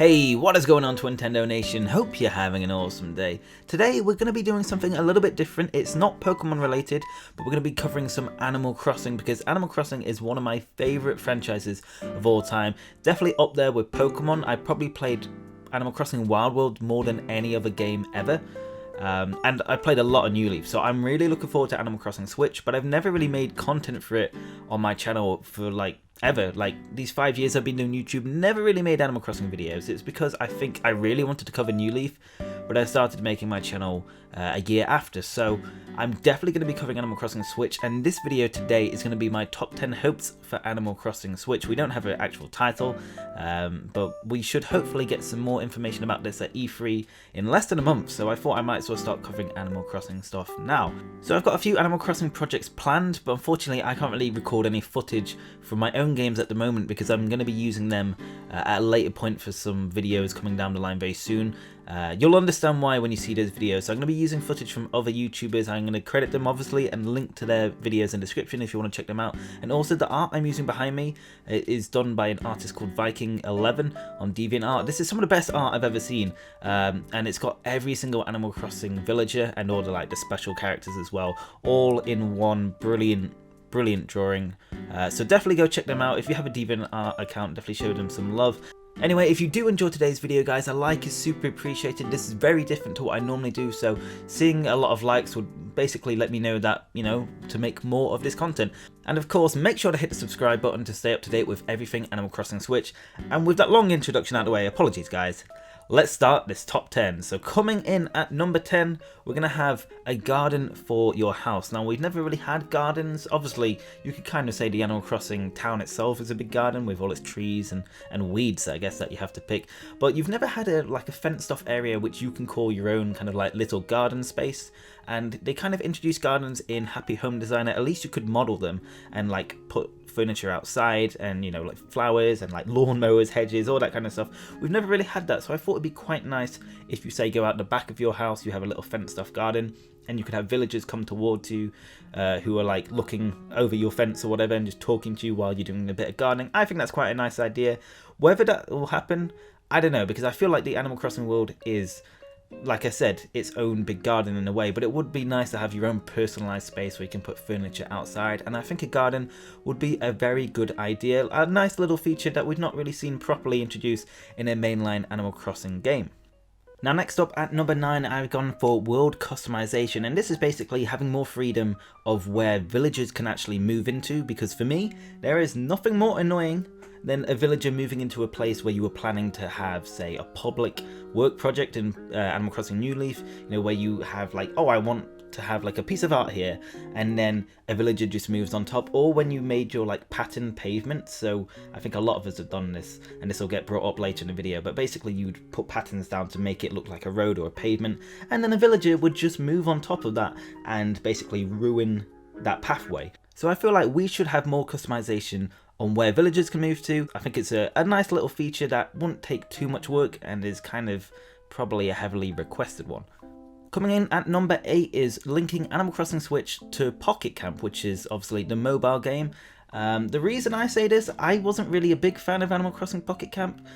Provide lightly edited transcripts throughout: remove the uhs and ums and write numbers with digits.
Hey, what is going on, Twintendo Nation? Hope you're having an awesome day. Today we're going to be doing something a little bit different. It's not Pokemon related, but we're going to be covering some Animal Crossing because Animal Crossing is one of my favourite franchises of all time. Definitely up there with Pokemon. I probably played Animal Crossing Wild World more than any other game ever. And I played a lot of New Leaf, so I'm really looking forward to Animal Crossing Switch, but I've never really made content for it on my channel for ever. These 5 years I've been doing YouTube, never really made Animal Crossing videos. It's because I think I really wanted to cover New Leaf, but I started making my channel a year after, so I'm definitely going to be covering Animal Crossing Switch, and this video today is going to be my top 10 hopes for Animal Crossing Switch. We don't have an actual title, but we should hopefully get some more information about this at E3 in less than a month, so I thought I might as well start covering Animal Crossing stuff now. So I've got a few Animal Crossing projects planned, but unfortunately I can't really record any footage from my own games at the moment because I'm going to be using them at a later point for some videos coming down the line very soon. You'll understand why when you see those videos. So I'm going to be using footage from other YouTubers. I'm going to credit them obviously and link to their videos in the description if you want to check them out. And also the art I'm using behind me is done by an artist called Viking11 on DeviantArt. This is some of the best art I've ever seen, and it's got every single Animal Crossing villager and all the special characters as well, all in one brilliant drawing. So definitely go check them out. If you have a DeviantArt account, definitely show them some love. Anyway, if you do enjoy today's video, guys, a like is super appreciated. This is very different to what I normally do, so seeing a lot of likes would basically let me know that, to make more of this content. And of course, make sure to hit the subscribe button to stay up to date with everything Animal Crossing Switch. And with that long introduction out of the way, apologies guys, let's start this top 10. So coming in at number 10, we're going to have a garden for your house. Now, we've never really had gardens. Obviously, you could kind of say the Animal Crossing town itself is a big garden with all its trees and weeds, I guess, that you have to pick. But you've never had a fenced off area which you can call your own kind of little garden space. And they kind of introduced gardens in Happy Home Designer. At least you could model them and put furniture outside and flowers and lawn mowers, hedges, all that kind of stuff. We've never really had that, so I thought it'd be quite nice if you say go out the back of your house, you have a little fenced off garden, and you could have villagers come towards you who are looking over your fence or whatever and just talking to you while you're doing a bit of gardening. I think that's quite a nice idea. Whether that will happen, I don't know, because I feel like the Animal Crossing world is, like I said, its own big garden in a way, but it would be nice to have your own personalized space where you can put furniture outside, and I think a garden would be a very good idea, a nice little feature that we've not really seen properly introduced in a mainline Animal Crossing game. Now next up at number 9, I've gone for world customization, and this is basically having more freedom of where villagers can actually move into, because for me, there is nothing more annoying than a villager moving into a place where you were planning to have, say, a public work project in Animal Crossing New Leaf, where you have oh, I want to have a piece of art here, and then a villager just moves on top, or when you made your pattern pavement. So I think a lot of us have done this, and this will get brought up later in the video, but basically you'd put patterns down to make it look like a road or a pavement, and then a villager would just move on top of that and basically ruin that pathway. So I feel like we should have more customization on where villagers can move to. I think it's a nice little feature that won't take too much work and is kind of probably a heavily requested one. Coming in at number 8 is linking Animal Crossing Switch to Pocket Camp, which is obviously the mobile game. The reason I say this, I wasn't really a big fan of Animal Crossing Pocket Camp,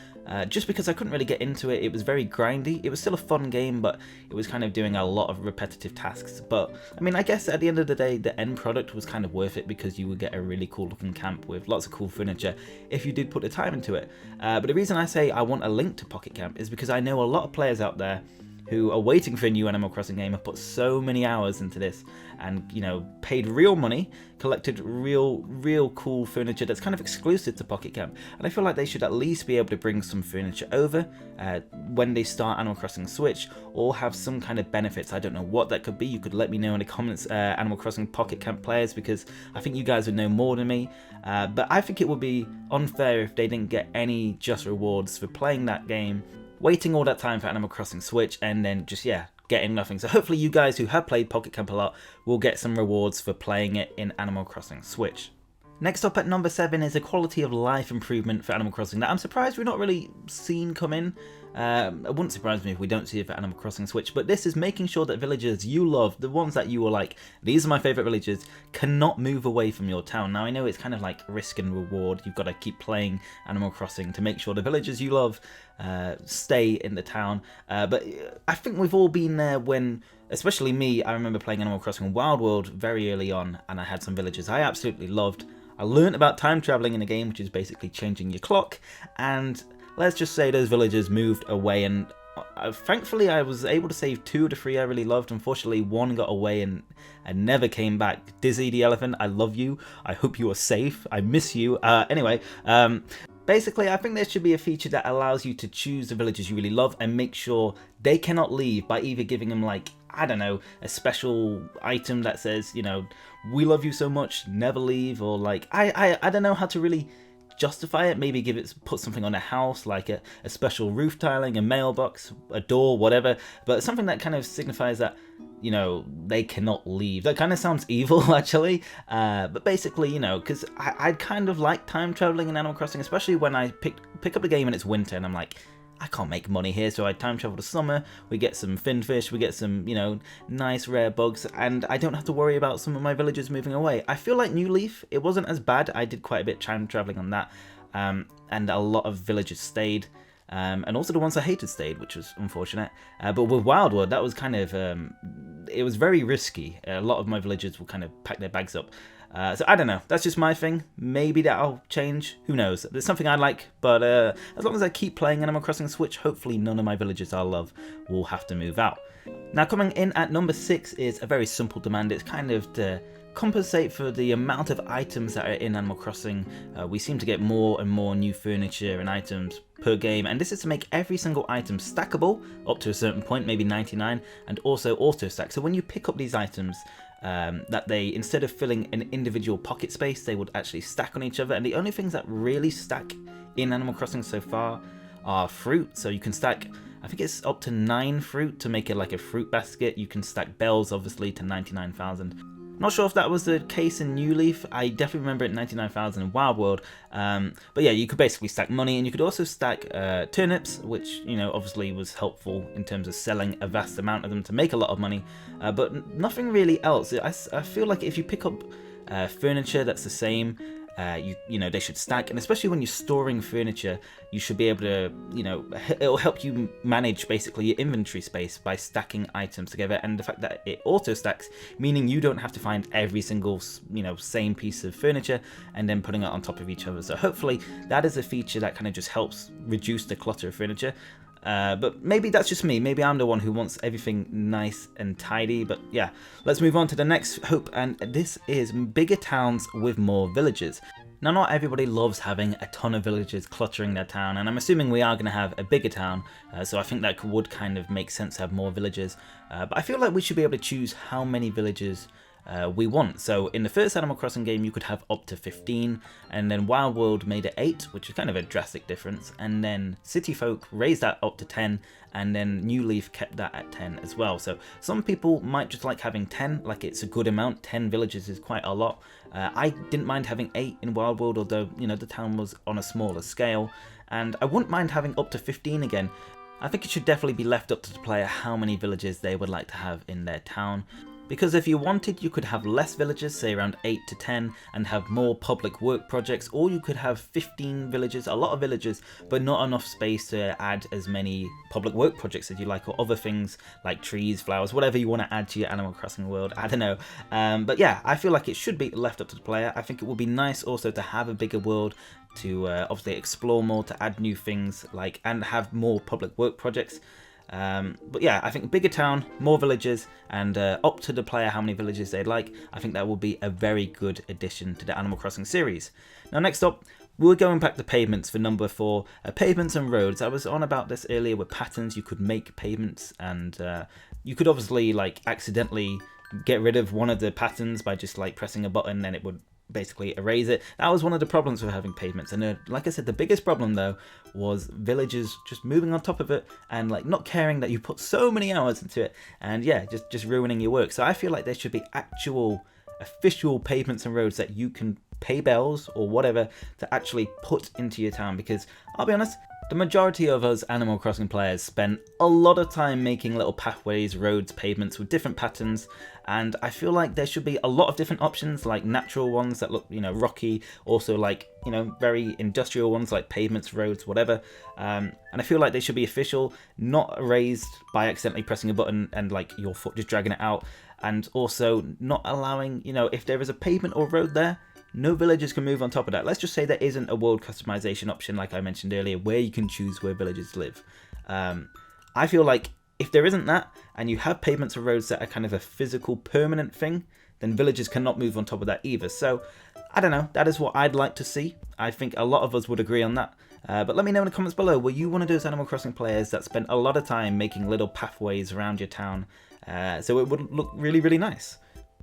just because I couldn't really get into it. It was very grindy. It was still a fun game, but it was kind of doing a lot of repetitive tasks. But I mean, I guess at the end of the day, the end product was kind of worth it because you would get a really cool looking camp with lots of cool furniture if you did put the time into it. But the reason I say I want a link to Pocket Camp is because I know a lot of players out there who are waiting for a new Animal Crossing game, have put so many hours into this and, paid real money, collected real cool furniture that's kind of exclusive to Pocket Camp. And I feel like they should at least be able to bring some furniture over when they start Animal Crossing Switch, or have some kind of benefits. I don't know what that could be. You could let me know in the comments, Animal Crossing Pocket Camp players, because I think you guys would know more than me. But I think it would be unfair if they didn't get any just rewards for playing that game, waiting all that time for Animal Crossing Switch, and then just, getting nothing. So hopefully you guys who have played Pocket Camp a lot will get some rewards for playing it in Animal Crossing Switch. Next up at number 7 is a quality of life improvement for Animal Crossing that I'm surprised we've not really seen come in. It wouldn't surprise me if we don't see it for Animal Crossing Switch, but this is making sure that villagers you love, the ones that you were like, these are my favourite villagers, cannot move away from your town. Now I know it's kind of like risk and reward, you've got to keep playing Animal Crossing to make sure the villagers you love stay in the town, but I think we've all been there when, especially me, I remember playing Animal Crossing Wild World very early on, and I had some villagers I absolutely loved. I learned about time travelling in the game, which is basically changing your clock, and let's just say those villagers moved away, and thankfully I was able to save 2 of the 3 I really loved. Unfortunately, 1 got away and never came back. Dizzy the elephant, I love you. I hope you are safe. I miss you. Basically, I think there should be a feature that allows you to choose the villagers you really love and make sure they cannot leave by either giving them, like, I don't know, a special item that says, you know, we love you so much, never leave, or like, I don't know how to really justify it. Maybe put something on a house, like a special roof tiling, a mailbox, a door, whatever, but something that kind of signifies that, you know, they cannot leave. That kind of sounds evil, actually, but basically, you know, because I kind of like time traveling in Animal Crossing, especially when I pick up the game and it's winter and I'm like, I can't make money here, so I time travel to summer, we get some finfish, we get some, you know, nice rare bugs, and I don't have to worry about some of my villagers moving away. I feel like New Leaf, it wasn't as bad. I did quite a bit time traveling on that, and a lot of villagers stayed, and also the ones I hated stayed, which was unfortunate. But with Wild World, that was kind of, it was very risky. A lot of my villagers will kind of pack their bags up. So I don't know, that's just my thing. Maybe that'll change, who knows. There's something I like, but as long as I keep playing Animal Crossing Switch, hopefully none of my villagers I love will have to move out. Now coming in at number 6 is a very simple demand. It's kind of to compensate for the amount of items that are in Animal Crossing. We seem to get more and more new furniture and items per game, and this is to make every single item stackable up to a certain point, maybe 99, and also auto stack. So when you pick up these items, that they, instead of filling an individual pocket space, they would actually stack on each other. And the only things that really stack in Animal Crossing so far are fruit. So you can stack, I think it's up to 9 fruit to make it like a fruit basket. You can stack bells, obviously, to 99,000. Not sure if that was the case in New Leaf. I definitely remember it 99,000 in Wild World. But yeah, you could basically stack money, and you could also stack turnips, which, you know, obviously was helpful in terms of selling a vast amount of them to make a lot of money. But nothing really else. I feel like if you pick up furniture that's the same, you know, they should stack, and especially when you're storing furniture, you should be able to, you know, it'll help you manage basically your inventory space by stacking items together. And the fact that it auto stacks, meaning you don't have to find every single, you know, same piece of furniture and then putting it on top of each other. So hopefully that is a feature that kind of just helps reduce the clutter of furniture. But maybe that's just me. Maybe I'm the one who wants everything nice and tidy. But yeah, let's move on to the next hope, and this is bigger towns with more villages. Now, not everybody loves having a ton of villagers cluttering their town, and I'm assuming we are going to have a bigger town, so I think that would kind of make sense to have more villagers. But I feel like we should be able to choose how many villagers we want. So in the first Animal Crossing game, you could have up to 15, and then Wild World made it 8, which is kind of a drastic difference, and then City Folk raised that up to 10, and then New Leaf kept that at 10 as well. So some people might just like having 10, like it's a good amount. 10 villages is quite a lot. I didn't mind having 8 in Wild World, although, you know, the town was on a smaller scale, and I wouldn't mind having up to 15 again. I think it should definitely be left up to the player how many villages they would like to have in their town. Because if you wanted, you could have less villages, say around 8 to 10, and have more public work projects, or you could have 15 villages, a lot of villages, but not enough space to add as many public work projects as you like, or other things like trees, flowers, whatever you want to add to your Animal Crossing world, I don't know. But yeah, I feel like it should be left up to the player. I think it would be nice also to have a bigger world, to obviously explore more, to add new things, like, and have more public work projects. But yeah, I think bigger town, more villages, and up to the player how many villages they'd like. I think that will be a very good addition to the Animal Crossing series. Now next up, we're going back to pavements for number 4, pavements and roads. I was on about this earlier with patterns. You could make pavements, and you could obviously like accidentally get rid of one of the patterns by just like pressing a button, and it would basically erase it. That was one of the problems with having pavements, and like I said, the biggest problem though was villagers just moving on top of it and like not caring that you put so many hours into it, and yeah, just ruining your work. So I feel like there should be actual official pavements and roads that you can pay bells or whatever to actually put into your town, because I'll be honest, the majority of us Animal Crossing players spend a lot of time making little pathways, roads, pavements with different patterns, and I feel like there should be a lot of different options, like natural ones that look, rocky, also like, very industrial ones like pavements, roads, whatever, and I feel like they should be official, not erased by accidentally pressing a button and like your foot just dragging it out, and also not allowing, if there is a pavement or road there, no villagers can move on top of that. Let's just say there isn't a world customization option like I mentioned earlier where you can choose where villagers live. I feel like if there isn't that and you have pavements or roads that are kind of a physical permanent thing, then villagers cannot move on top of that either. So I don't know, that is what I'd like to see. I think a lot of us would agree on that. But let me know in the comments below, were you one of those Animal Crossing players that spent a lot of time making little pathways around your town so it would look really, really nice?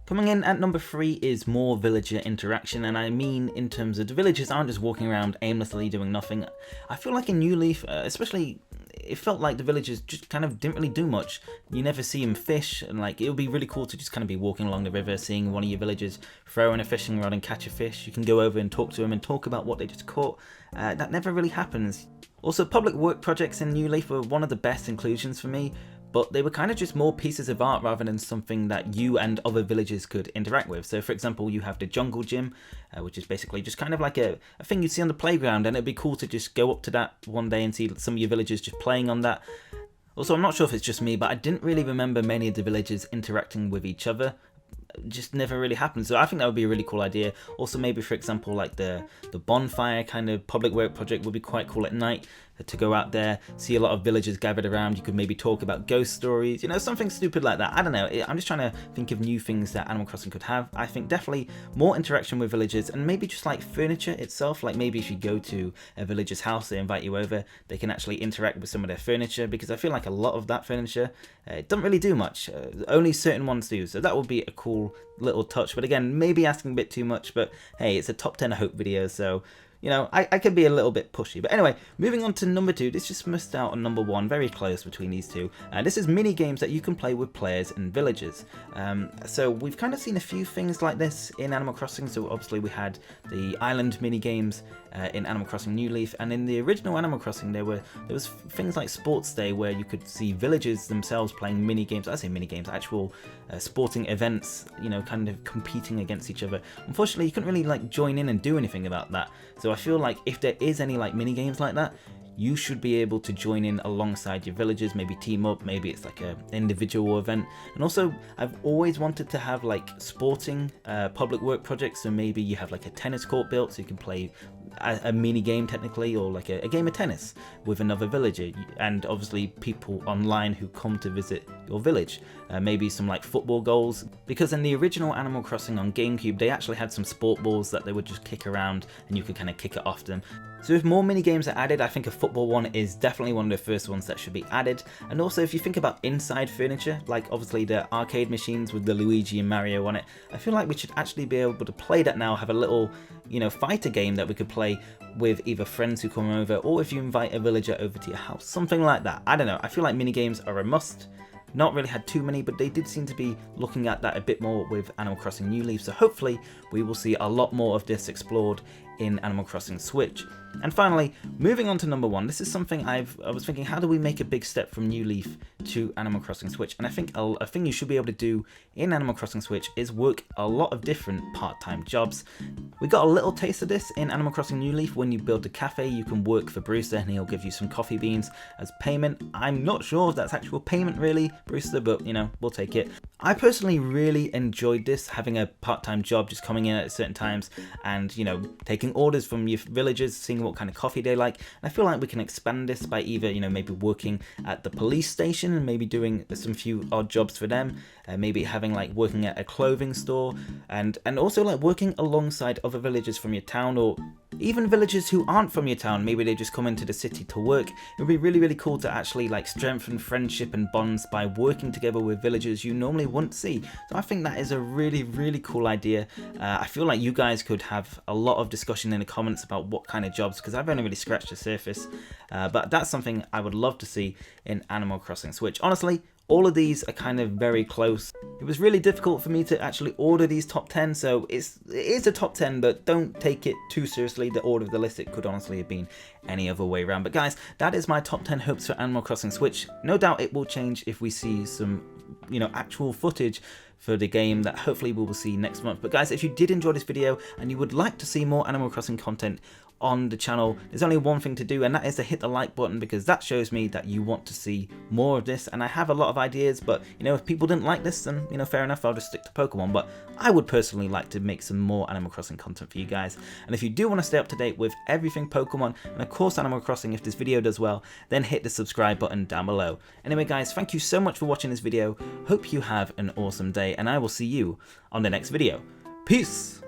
Coming in at number 3 is more villager interaction, and I mean in terms of the villagers aren't just walking around aimlessly doing nothing. I feel like in New Leaf, especially, it felt like the villagers just kind of didn't really do much. You never see them fish, and like it would be really cool to just kind of be walking along the river, seeing one of your villagers throw in a fishing rod and catch a fish. You can go over and talk to them and talk about what they just caught. That never really happens. Also, public work projects in New Leaf were one of the best inclusions for me, but they were kind of just more pieces of art rather than something that you and other villagers could interact with. So for example, you have the jungle gym, which is basically just kind of like a thing you see on the playground, and it'd be cool to just go up to that one day and see some of your villagers just playing on that. Also, I'm not sure if it's just me, but I didn't really remember many of the villagers interacting with each other. Just never really happened, so I think that would be a really cool idea. Also, maybe for example, like the bonfire kind of public work project would be quite cool at night, to go out there, see a lot of villagers gathered around. You could maybe talk about ghost stories, something stupid like that. I don't know, I'm just trying to think of new things that Animal Crossing could have. I think definitely more interaction with villagers, and maybe just like furniture itself, like maybe if you go to a villager's house, they invite you over, they can actually interact with some of their furniture, because I feel like a lot of that furniture doesn't really do much, only certain ones do, so that would be a cool little touch. But again, maybe asking a bit too much, but hey, it's a top 10 I hope video, so I could be a little bit pushy. But anyway, moving on to number 2, this just missed out on number 1, very close between these two. This is mini games that you can play with players and villagers. So we've kind of seen a few things like this in Animal Crossing. So obviously we had the island mini games in Animal Crossing New Leaf, and in the original Animal Crossing there was things like Sports Day where you could see villagers themselves playing mini games. I say mini games, actual sporting events, kind of competing against each other. Unfortunately, you couldn't really like join in and do anything about that. So I feel like if there is any like mini games like that, you should be able to join in alongside your villagers, maybe team up, maybe it's like an individual event. And also, I've always wanted to have like sporting public work projects, so maybe you have like a tennis court built so you can play a mini game technically, or like a game of tennis with another villager, and obviously people online who come to visit your village. Maybe some like football goals, because in the original Animal Crossing on GameCube they actually had some sport balls that they would just kick around and you could kind of kick it off them. So if more mini games are added, I think a football one is definitely one of the first ones that should be added. And also if you think about inside furniture, like obviously the arcade machines with the Luigi and Mario on it, I feel like we should actually be able to play that now, have a little, fighter game that we could play with either friends who come over, or if you invite a villager over to your house, something like that. I don't know, I feel like mini games are a must. Not really had too many, but they did seem to be looking at that a bit more with Animal Crossing New Leaf, so hopefully we will see a lot more of this explored in Animal Crossing Switch. And finally, moving on to number 1, this is something I was thinking, how do we make a big step from New Leaf to Animal Crossing Switch? And I think a thing you should be able to do in Animal Crossing Switch is work a lot of different part-time jobs. We got a little taste of this in Animal Crossing New Leaf. When you build a cafe, you can work for Brewster and he'll give you some coffee beans as payment. I'm not sure if that's actual payment really, Brewster, but we'll take it. I personally really enjoyed this, having a part-time job, just coming in at certain times and taking orders from your villagers, seeing what kind of coffee they like. And I feel like we can expand this by either maybe working at the police station and maybe doing some few odd jobs for them, maybe having like working at a clothing store, and also like working alongside other villagers from your town, or even villagers who aren't from your town. Maybe they just come into the city to work. It would be really, really cool to actually like strengthen friendship and bonds by working together with villagers you normally wouldn't see. So I think that is a really, really cool idea. I feel like you guys could have a lot of discussion in the comments about what kind of jobs, because I've only really scratched the surface, but that's something I would love to see in Animal Crossing Switch. Honestly, All of these are kind of very close. It was really difficult for me to actually order these top 10, so it is a top 10, but don't take it too seriously. The order of the list, it could honestly have been any other way around. But guys, that is my top 10 hopes for Animal Crossing Switch. No doubt it will change if we see some, you know, actual footage for the game that hopefully we will see next month. But guys, if you did enjoy this video and you would like to see more Animal Crossing content on the channel, there's only one thing to do, and that is to hit the like button, because that shows me that you want to see more of this. And I have a lot of ideas, but you know, if people didn't like this, then you know, fair enough, I'll just stick to Pokemon. But I would personally like to make some more Animal Crossing content for you guys. And if you do want to stay up to date with everything Pokemon and of course Animal Crossing, if this video does well, then hit the subscribe button down below. Anyway guys, thank you so much for watching this video. Hope you have an awesome day, and I will see you on the next video. Peace!